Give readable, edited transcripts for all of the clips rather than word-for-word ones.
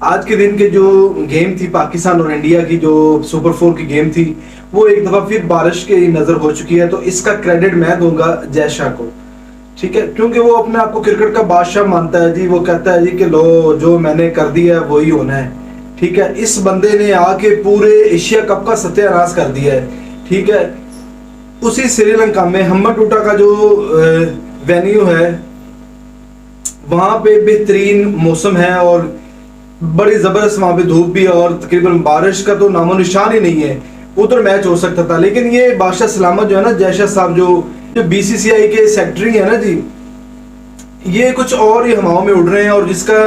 आज के दिन के जो गेम थी पाकिस्तान और इंडिया की, जो सुपर 4 की गेम थी, वो एक दफा फिर बारिश की नजर हो चुकी है। तो इसका क्रेडिट मैं दूंगा जय शाह को, ठीक है, क्योंकि वो अपने आप को क्रिकेट का बादशाह मानता है जी। वो कहता है जी कि लो जो मैंने कर दिया है वही होना है, ठीक है। इस बंदे ने आके पूरे एशिया कप का सत्यानाश कर दिया है, ठीक है। उसी श्रीलंका में हम्बनटोटा का जो वेन्यू है, वहां पे बेहतरीन मौसम है और बड़ी जबरदस्त वहां पे धूप भी है और तकरीबन बारिश का तो नामो निशान ही नहीं है। उधर मैच हो सकता था, लेकिन ये बादशाह सलामत जो है ना, जय शाह साहब जो बीसीसीआई के सेक्रेटरी है ना जी, ये कुछ और ही हवाओं में उड़ रहे हैं। और जिसका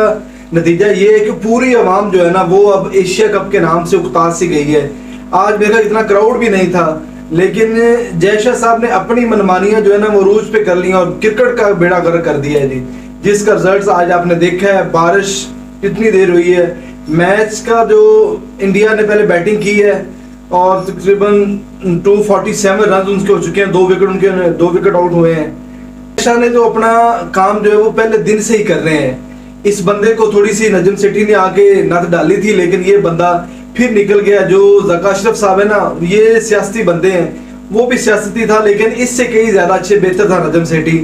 नतीजा ये है कि पूरी आवाम जो है ना, वो अब एशिया कप के नाम से उकता सी गई है। आज मेरा इतना क्राउड भी नहीं था, लेकिन जय शाह साहब ने अपनी मनमानियां जो है ना वो रूज पे कर ली और क्रिकेट का बेड़ा गर्क कर दिया है जी। जिसका रिजल्ट आज आपने देखा है, बारिश कितनी देर हुई है। मैच का जो इंडिया ने पहले बैटिंग की है और तकरीबन 247 रन उनके हो चुके हैं, 2 विकेट आउट हुए हैं। शाह ने जो अपना काम जो है वो पहले दिन से ही कर रहे हैं। इस बंदे को थोड़ी सी नजम सेठी ने आके नत डाली थी, लेकिन ये बंदा फिर निकल गया। जो ज़का अशरफ साहब है ना, ये सियासती बंदे हैं, वो भी सियासती था, लेकिन इससे कई ज्यादा अच्छे बेहतर था नजम सेठी,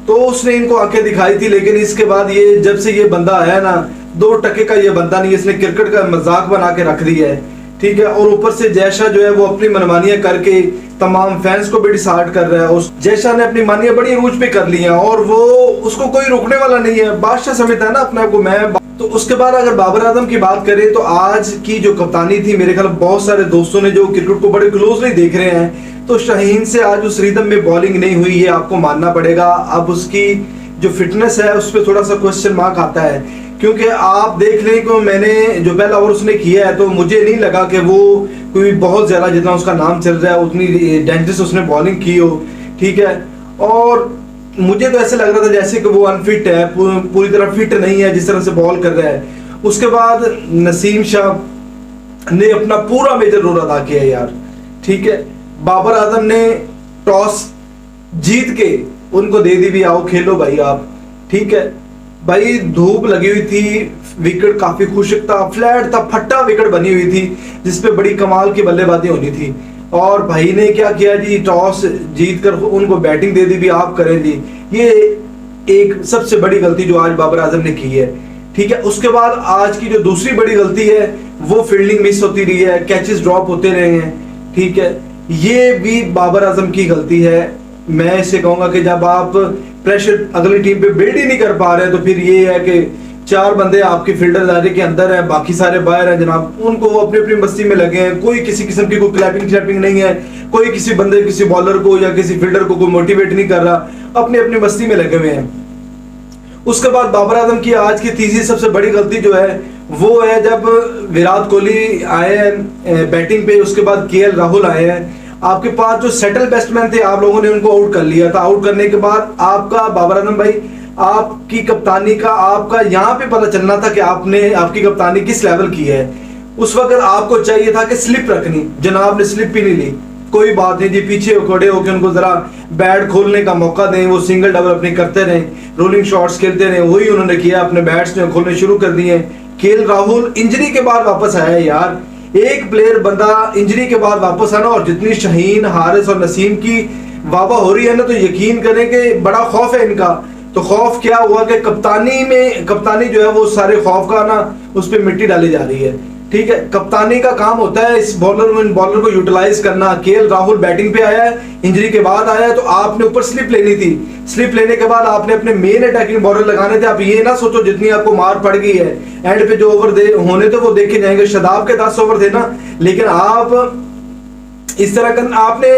तो उसने इनको आंखें दिखाई थी। लेकिन इसके बाद ये जब से ये बंदा आया ना, 2 टके का ये बंदा नहीं, इसने क्रिकेट का मजाक बना के रख दिया है, ठीक है। और ऊपर से जय शाह जो है वो अपनी मनमानियां करके तमाम फैंस को भी डिसार्ट कर रहा है। उस जय शाह ने अपनी मानियां बड़ी अरूज पे कर ली हैं और वो उसको कोई रोकने वाला नहीं है। बादशाह समझता है ना अपने आप को मैं। तो उसके बाद अगर बाबर आजम की बात करें तो आज की जो कप्तानी थी, मेरे ख्याल बहुत सारे दोस्तों ने जो क्रिकेट को बड़े क्लोजली देख रहे हैं, तो शाहीन से आज उस रिदम में बॉलिंग नहीं हुई, ये आपको मानना पड़ेगा। अब उसकी जो फिटनेस है उस पर थोड़ा सा क्वेश्चन मार्क आता है, क्योंकि आप देख लें कि मैंने जो पहला ओवर उसने किया है, तो मुझे नहीं लगा कि वो कोई बहुत ज्यादा, जितना उसका नाम चल रहा है उतनी डेंजरस उसने बॉलिंग की हो, ठीक है। और मुझे तो ऐसे लग रहा था जैसे कि वो अनफिट है, पूरी तरह फिट नहीं है जिस तरह से बॉल कर रहा है। उसके बाद नसीम शाह ने अपना पूरा मेजर रोल अदा किया यार, ठीक है। बाबर आजम ने टॉस जीत के उनको दे दी भी, आओ खेलो भाई आप, ठीक है भाई। धूप लगी हुई थी, विकेट काफी खुशक था, फ्लैट था, फट्टा विकेट बनी हुई थी जिसपे बड़ी कमाल की बल्लेबाजी होनी थी। और भाई ने क्या किया जी, टॉस जीत कर उनको बैटिंग दे दी भी, आप करें जी। ये एक सबसे बड़ी गलती जो आज बाबर आजम ने की है, ठीक है। उसके बाद आज की जो दूसरी बड़ी गलती है, वो फील्डिंग मिस होती रही है, कैचेस ड्रॉप होते रहे हैं, ठीक है। ये भी बाबर आजम की गलती है। मैं इसे कहूंगा कि जब आप प्रेशर अगली टीम पे बिल्ड ही नहीं कर पा रहे, तो फिर ये है कि 4 बंदे आपके फील्डर के अंदर हैं, बाकी सारे बाहर हैं जनाब, उनको वो अपनी अपनी मस्ती में लगे हैं। कोई किसी किस्म की कोई क्लैपिंग नहीं है, कोई किसी बंदे किसी बॉलर को या किसी फील्डर को कोई मोटिवेट नहीं कर रहा, अपनी अपनी मस्ती में लगे हुए हैं। उसके बाद बाबर आजम की आज की तीसरी सबसे बड़ी गलती जो है वो है जब विराट कोहली आए हैं बैटिंग पे, उसके बाद केएल राहुल आए हैं, आपके पास जो सेटल बैट्समैन थे आप लोगों ने उनको आउट कर लिया था। आउट करने के बाद आपका बाबर आजम भाई, आपकी कप्तानी का आपका यहाँ पे पता चलना था कि आपने आपकी कप्तानी किस लेवल की है। उस वक्त आपको चाहिए था कि स्लिप रखनी, जनाब ने स्लिप भी नहीं ली। कोई बात नहीं जी, पीछे खड़े होकर उनको जरा बैट खोलने का मौका दें, वो सिंगल डबल अपने करते रहे, रोलिंग शॉट्स खेलते रहे, वही उन्होंने किया, अपने बैट्स ने खोलने शुरू कर दिए। केएल राहुल इंजरी के बाद वापस आया यार, एक प्लेयर बंदा इंजरी के बाद वापस आना, और जितनी शाहीन, हारिस और नसीम की वाह हो रही है ना, तो यकीन करें कि बड़ा खौफ है इनका। तो खौफ क्या हुआ कि कप्तानी जो है वो सारे खौफ का ना उस पर मिट्टी डाली जा रही है, ठीक है। कप्तानी का काम होता है इस बॉलर को यूटिलाइज करना। केएल राहुल बैटिंग पे आया है, इंजरी के बाद आया है, तो आपने ऊपर स्लिप लेनी थी। स्लिप लेने के बाद आपने अपने मेन अटैकिंग बॉलर लगाने थे। आप ये ना सोचो जितनी आपको मार पड़ गई है, एंड पे जो ओवर होने थे वो देखे जाएंगे। शदाब के 10 ओवर थे ना, लेकिन आप इस तरह कर आपने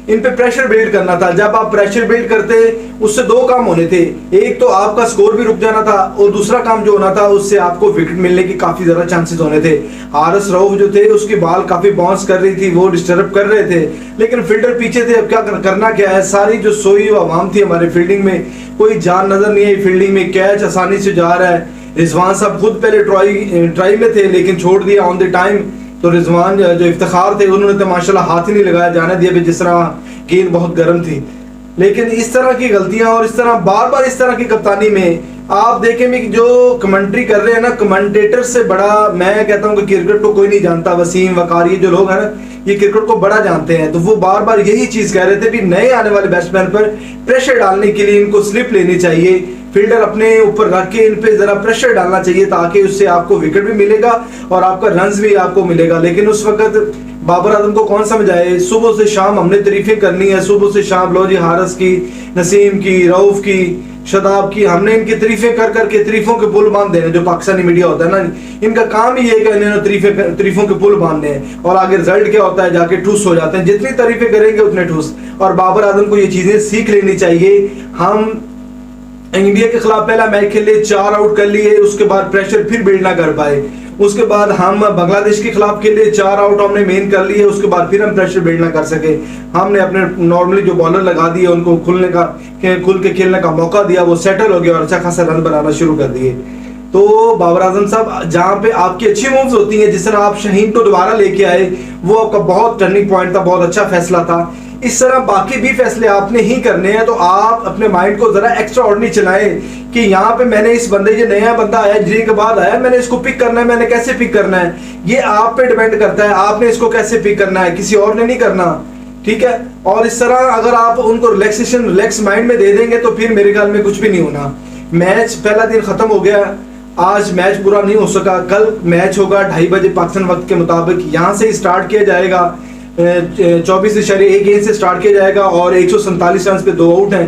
इन पे प्रेशर बिल्ड करना था। जब आप प्रेशर बिल्ड करते, उससे 2 काम होने थे, एक तो आपका स्कोर भी रुक जाना था, और दूसरा काम जो होना था उससे आपको विकेट मिलने की काफी ज्यादा चांसेस होने थे। हारिस रऊफ जो थे उसकी बॉल काफी बाउंस कर रही थी, वो डिस्टर्ब कर रहे थे, लेकिन फील्डर पीछे थे। अब क्या करना क्या है, सारी जो सोई हुई आवाम थी हमारे फील्डिंग में, कोई जान नजर नहीं आई फील्डिंग में। कैच आसानी से जा रहा है, रिजवान साहब खुद पहले ट्राई में थे लेकिन छोड़ दिया ऑन द टाइम। तो रिजवान जो इफ्तिखार थे उन्होंने तो माशाल्लाह हाथ ही नहीं लगाया, जाने दिया भी, जिस तरह गेंद बहुत गर्म थी। लेकिन इस तरह की गलतियां और इस तरह बार बार इस तरह की कप्तानी में आप देखें भी जो कमेंट्री कर रहे हैं ना, कमेंटेटर से बड़ा मैं कहता हूँ कि क्रिकेट को कोई नहीं जानता। वसीम वकार ये जो लोग हैं ना, ये क्रिकेट को बड़ा जानते हैं। तो वो बार बार यही चीज कह रहे थे भी नए आने वाले बैट्समैन पर प्रेशर डालने के लिए इनको स्लिप लेनी चाहिए, फील्डर अपने ऊपर रख के इन पे जरा प्रेशर डालना चाहिए, ताकि उससे आपको विकेट भी मिलेगा और आपका रन्स भी आपको मिलेगा। लेकिन उस वक्त बाबर आजम को कौन समझाए, सुबह से शाम हमने तारीफें करनी है, सुबह से शाम लो जी हारिस की, नसीम की, रऊफ की, शदाब की, हमने इनकी तारीफें कर करके तारीफों के पुल बांध देने। जो पाकिस्तानी मीडिया होता है ना, इनका काम ही ये है तारीफों के पुल बांधने हैं, और आगे रिजल्ट क्या होता है, जाके ठूस हो जाते हैं। जितनी तारीफें करेंगे उतने ठूस। और बाबर आजम को ये चीजें सीख लेनी चाहिए। हम इंडिया के खिलाफ पहला मैच खेले, 4 आउट कर लिए, उसके बाद प्रेशर फिर बिल्ड ना कर पाए। उसके बाद हम बांग्लादेश के खिलाफ खेले, 4 आउट हमने मेन कर लिए, उसके बाद फिर हम प्रेशर बिल्ड ना कर सके। हमने अपने नॉर्मली जो बॉलर लगा दिए, उनको खुल के खेलने का मौका दिया, वो सेटल हो गया और अच्छा खासा रन बनाना शुरू कर दिए। तो बाबर आजम साहब, जहां पे आपकी अच्छी मूव्स होती हैं, जिस तरह आप शाहीन को दोबारा लेके आए, वो आपका बहुत टर्निंग पॉइंट था, बहुत अच्छा फैसला था। इस तरह बाकी भी फैसले आपने ही करने हैं। तो आप अपने माइंड को जरा एक्स्ट्रा ऑर्डिनरी चलाएं कि यहाँ पे मैंने इस बंदे, ये नया बंदा आया, इंजरी के बाद आया, मैंने इसको पिक करना है, मैंने कैसे पिक करना है, ये आप पे डिपेंड करता है। आपने इसको कैसे पिक करना है, किसी और ने नहीं करना, ठीक है। और इस तरह अगर आप उनको रिलैक्स माइंड में दे देंगे तो फिर मेरे ख्याल में कुछ भी नहीं होना। मैच पहला दिन खत्म हो गया, आज मैच पूरा नहीं हो सका। कल मैच होगा 2:30 बजे पाकिस्तान वक्त के मुताबिक, यहाँ से स्टार्ट किया जाएगा, 24.1 गेंद से स्टार्ट किया जाएगा और 147 रन पे 2 आउट हैं।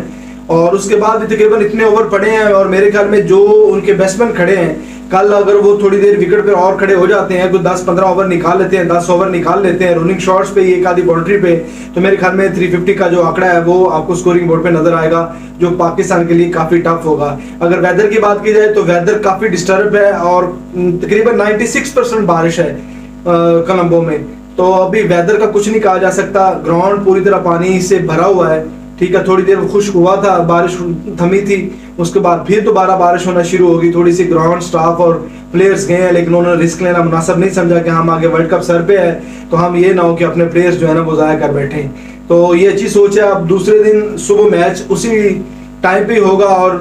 और उसके बाद भी तकरीबन इतने ओवर पड़े हैं, और मेरे ख्याल में जो उनके बैट्समैन खड़े हैं, कल अगर वो थोड़ी देर विकेट पे और खड़े हो जाते हैं, कुछ 10-15 ओवर निकाल लेते हैं, 10 ओवर निकाल लेते हैं रनिंग शॉट्स पे, एक आधी बाउंड्री पे, तो मेरे ख्याल में 350 का जो आंकड़ा है वो आपको स्कोरिंग बोर्ड पे नजर आएगा, जो पाकिस्तान के लिए काफी टफ होगा। अगर वेदर की बात की जाए तो वेदर काफी डिस्टर्ब है, और तकरीबन 96% बारिश है कोलंबो में। तो अभी वेदर का कुछ नहीं कहा जा सकता। ग्राउंड पूरी तरह पानी से भरा हुआ है, ठीक है। थोड़ी देर खुश्क हुआ था, बारिश थमी थी, उसके बाद फिर दोबारा बारिश होना शुरू होगी। थोड़ी सी ग्राउंड स्टाफ और प्लेयर्स गए हैं, लेकिन उन्होंने रिस्क लेना मुनासिब नहीं समझा कि हम आगे वर्ल्ड कप सर पे है, तो हम ये ना हो कि अपने प्लेयर्स जो है ना वो ज़ाया कर बैठे। तो ये अच्छी सोच है। अब दूसरे दिन सुबह मैच उसी टाइम पे होगा, और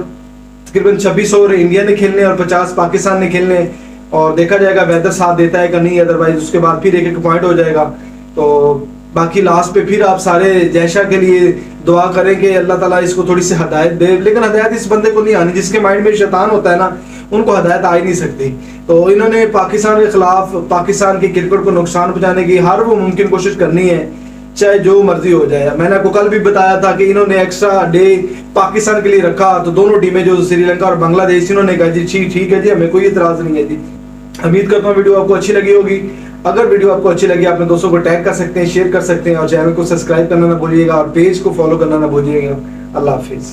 तकरीबन 26 ओवर इंडिया ने खेलने और 50 पाकिस्तान ने खेलने, और देखा जाएगा वेदर साथ देता है कि नहीं, अदरवाइज उसके बाद फिर एक पॉइंट हो जाएगा। तो बाकी लास्ट पे फिर आप सारे जयशाह के लिए दुआ करेंगे, अल्लाह ताला इसको थोड़ी सी हदायत दे। लेकिन हदायत इस बंदे को नहीं आनी, जिसके माइंड में शैतान होता है ना, उनको हदायत आ ही नहीं सकती। तो इन्होंने पाकिस्तान के खिलाफ, पाकिस्तान के क्रिकेट को नुकसान पहुंचाने की हर वो मुमकिन कोशिश करनी है, चाहे जो मर्जी हो जाए। मैंने आपको कल भी बताया था कि इन्होंने एक्स्ट्रा डे पाकिस्तान के लिए रखा, तो दोनों टीमें जो श्रीलंका और बांग्लादेश, इन्होंने कहा जी ठीक है जी, हमें कोई इतराज नहीं है जी। उम्मीद करता हूँ वीडियो आपको अच्छी लगी होगी। अगर वीडियो आपको अच्छी लगी, अपने दोस्तों को टैग कर सकते हैं, शेयर कर सकते हैं, और चैनल को सब्सक्राइब करना ना भूलिएगा, और पेज को फॉलो करना ना भूलिएगा। अल्लाह हाफिज़।